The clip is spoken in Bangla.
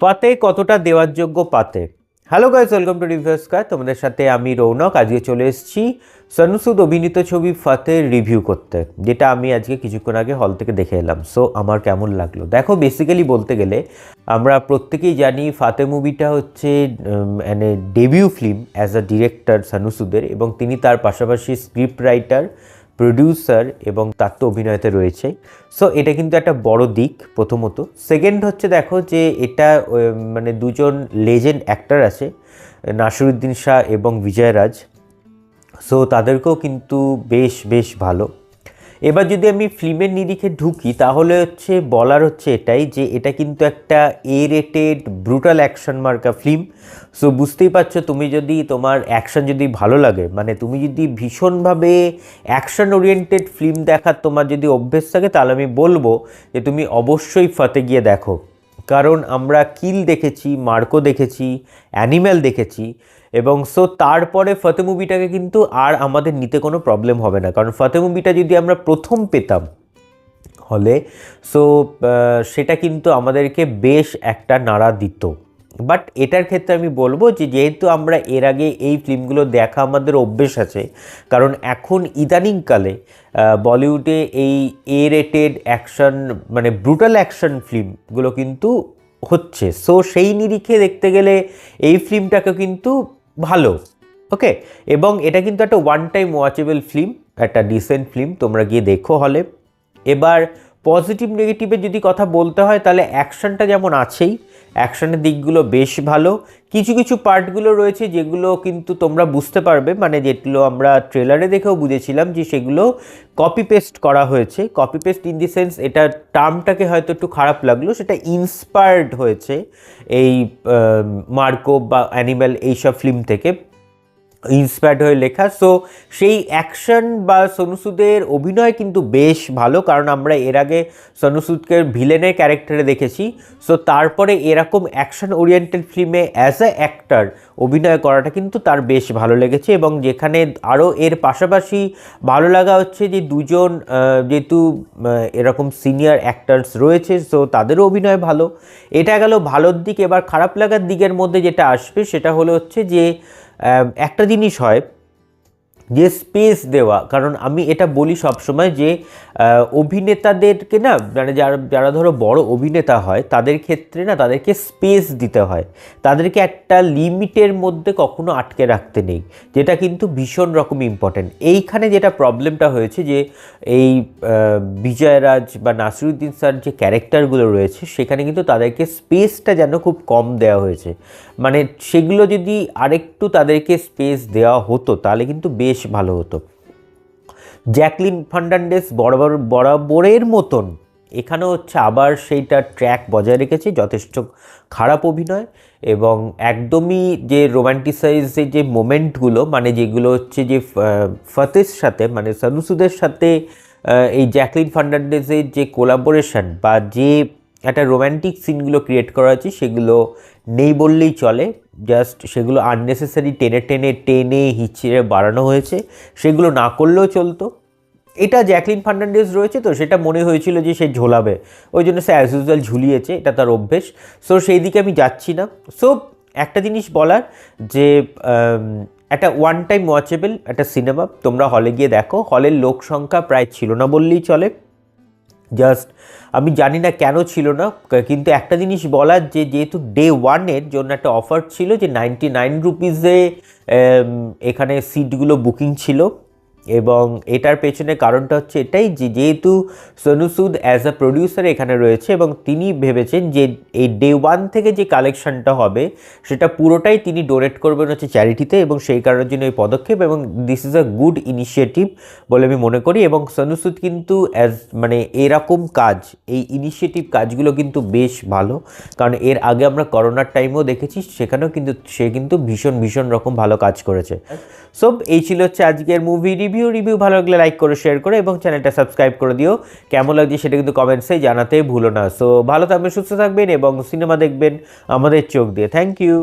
পাতে কতটা দেওয়ার যোগ্য পাতে। Hello guys, welcome to review square. তোমাদের সাথে আমি রৌনক। আজকে চলে এসেছি সনু সুদ অভিনীত ছবি ফাতের রিভিউ করতে, যেটা আমি আজকে কিছুক্ষণ আগে হল থেকে দেখে এলাম। সো আমার কেমন লাগলো দেখো। বেসিক্যালি বলতে গেলে আমরা প্রত্যেকেই জানি ফাতে মুভিটা হচ্ছে মানে debut film as a director Sonu সুদের, এবং তিনি তার পাশাপাশি স্ক্রিপ্ট রাইটার, প্রডিউসার এবং তার তো অভিনয়তে রয়েছে। সো এটা কিন্তু একটা বড় দিক প্রথমত। সেকেন্ড হচ্ছে দেখো যে এটা মানে দুজন লেজেন্ড অ্যাক্টর আছে, নাসিরুদ্দিন শাহ এবং বিজয়রাজ। সো তাদেরকেও কিন্তু বেশ ভালো। এবার যদি আমি ফিল্মের নিরিখে ঢুকি তাহলে হচ্ছে বলার হচ্ছে এটাই যে এটা কিন্তু একটা রেটেড ব্রুটাল অ্যাকশন মার্কা ফিল্ম। সো বুঝতেই পারছো, তুমি যদি তোমার অ্যাকশন যদি ভালো লাগে, মানে তুমি যদি ভীষণভাবে অ্যাকশন ওরিয়েন্টেড ফিল্ম দেখার তোমার যদি অভ্যেস থাকে, তাহলে আমি বলবো যে তুমি অবশ্যই ফাতে গিয়ে দেখো। কারণ আমরা কিল দেখেছি, মার্কো দেখেছি, অ্যানিম্যাল দেখেছি, এবং সো তারপরে ফাতে মুভিটাকে কিন্তু আর আমাদের নিতে কোনো প্রবলেম হবে না। কারণ ফাতে মুভিটা যদি আমরা প্রথম পেতাম হলে, সো সেটা কিন্তু আমাদেরকে বেশ একটা নাড়া দিত। বাট এটার ক্ষেত্রে আমি বলবো যে যেহেতু আমরা এর আগে এই ফিল্মগুলো দেখা আমাদের অভ্যেস আছে, কারণ এখন ইদানিংকালে বলিউডে এই রেটেড অ্যাকশন মানে ব্রুটাল অ্যাকশন ফিল্মগুলো কিন্তু হচ্ছে। সো সেই নিরিখে দেখতে গেলে এই ফিল্মটাকে কিন্তু ভালো, ওকে। এবং এটা কিন্তু একটা ওয়ান টাইম ওয়াচেবল ফিল্ম, একটা ডিসেন্ট ফিল্ম, তোমরা গিয়ে দেখো হলে। এবার পজিটিভ নেগেটিভের যদি কথা বলতে হয় তাহলে অ্যাকশনটা যেমন আছেই, অ্যাকশনের দিকগুলো বেশ ভালো। কিছু কিছু পার্টগুলো রয়েছে যেগুলো কিন্তু তোমরা বুঝতে পারবে, মানে যেগুলো আমরা ট্রেলারে দেখেও বুঝেছিলাম যে সেগুলো কপি পেস্ট করা হয়েছে। Copy paste in the sense, এটা টার্মটাকে হয়তো একটু খারাপ লাগলো, সেটা ইন্সপায়ার্ড হয়েছে এই মার্কো বা অ্যানিম্যাল এইসব ফিল্ম থেকে ইন্সপায়ার্ড হয়ে লেখা। সো সেই অ্যাকশন বা সনু সুদের অভিনয় কিন্তু বেশ ভালো, কারণ আমরা এর আগে সনু সুদকে ভিলেনের ক্যারেক্টারে দেখেছি। সো তারপরে এরকম অ্যাকশন ওরিয়েন্টেড ফিল্মে অ্যাজ আ অ্যাক্টর অভিনয় করাটা কিন্তু তার বেশ ভালো লেগেছে। এবং যেখানে আরও এর পাশাপাশি ভালো লাগা হচ্ছে যে দুজন যেহেতু এরকম সিনিয়র অ্যাক্টার্স রয়েছে, সো তাদেরও অভিনয় ভালো। এটা গেল ভালোর দিক। এবার খারাপ লাগার দিকের মধ্যে যেটা আসবে সেটা হলো হচ্ছে যে একটা জিনিস হয় যে স্পেস দেওয়া। কারণ আমি এটা বলি সবসময় যে অভিনেতাদেরকে না, মানে যারা ধরো বড় অভিনেতা হয় তাদের ক্ষেত্রে না তাদেরকে স্পেস দিতে হয়, তাদেরকে একটা লিমিটের মধ্যে কখনো আটকে রাখতে নেই, যেটা কিন্তু ভীষণ রকম ইম্পর্ট্যান্ট। এইখানে যেটা প্রবলেমটা হয়েছে যে এই বিজয়রাজ বা নাসিরুদ্দিন স্যার যে ক্যারেক্টারগুলো রয়েছে সেখানে কিন্তু তাদেরকে স্পেসটা যেন খুব কম দেওয়া হয়েছে। মানে সেগুলো যদি আরেকটু তাদেরকে স্পেস দেওয়া হতো তাহলে কিন্তু বেশ ভালো হতো। জ্যাকলিন ফার্নান্ডেজ বরাবরের মতন এখানেও হচ্ছে আবার সেইটা ট্র্যাক বজায় রেখেছে, যথেষ্ট খারাপ অভিনয়। এবং একদমই যে রোম্যান্টিসাইজের যে মোমেন্টগুলো, মানে যেগুলো হচ্ছে যে ফাতের সাথে মানে সনু সুদের সাথে এই জ্যাকলিন ফার্নান্ডেজের যে কোলাবোরেশন বা যে একটা রোম্যান্টিক সিনগুলো ক্রিয়েট করা হয়েছে সেগুলো নেই বললেই চলে। জাস্ট সেগুলো আননেসেসারি টেনে হিচড়ে বাড়ানো হয়েছে, সেগুলো না করলেও চলতো। এটা জ্যাকলিন ফার্নান্ডেজ রয়েছে তো সেটা মনে হয়েছিল যে সে ঝোলাবে, ওই জন্য সে অ্যাজ ইউজুয়াল ঝুলিয়েছে, এটা তার অভ্যেস। সো সেই দিকে আমি যাচ্ছি না। সো একটা জিনিস বলার যে একটা ওয়ান টাইম ওয়াচেবল একটা সিনেমা, তোমরা হলে গিয়ে দেখো। হলের লোক সংখ্যা প্রায় ছিল না বললেই চলে। জাস্ট আমি জানি না কেন ছিল না, কিন্তু একটা জিনিস বলার যে যেহেতু ডে ওয়ানের জন্য একটা অফার ছিল যে 99 রুপিসে এখানে সিটগুলো বুকিং ছিল। এবং এটার পেছনে কারণটা হচ্ছে এটাই যে যেহেতু সনু সুদ অ্যাজ আ প্রডিউসার এখানে রয়েছে এবং তিনি ভেবেছেন যে এই ডে ওয়ান থেকে যে কালেকশনটা হবে সেটা পুরোটাই তিনি ডোনেট করবেন হচ্ছে চ্যারিটিতে, এবং সেই কারণের জন্য এই পদক্ষেপ। এবং this is a good initiative বলে আমি মনে করি। এবং সনু সুদ কিন্তু মানে এরকম কাজ, এই ইনিশিয়েটিভ কাজগুলো কিন্তু বেশ ভালো, কারণ এর আগে আমরা করোনার টাইমেও দেখেছি, সেখানেও কিন্তু সে কিন্তু ভীষণ রকম ভালো কাজ করেছে। সো এই ছিল হচ্ছে আজকের মুভি রিভিউ ভালো লাগলে লাইক করে, শেয়ার করে এবং চ্যানেলটা সাবস্ক্রাইব করে দিও। কেমন লাগছে সেটা কিন্তু কমেন্টসে জানাতে ভুলো না। সো ভালো থাকবেন, সুস্থ থাকবেন এবং সিনেমা দেখবেন আমাদের চোখ দিয়ে। Thank you.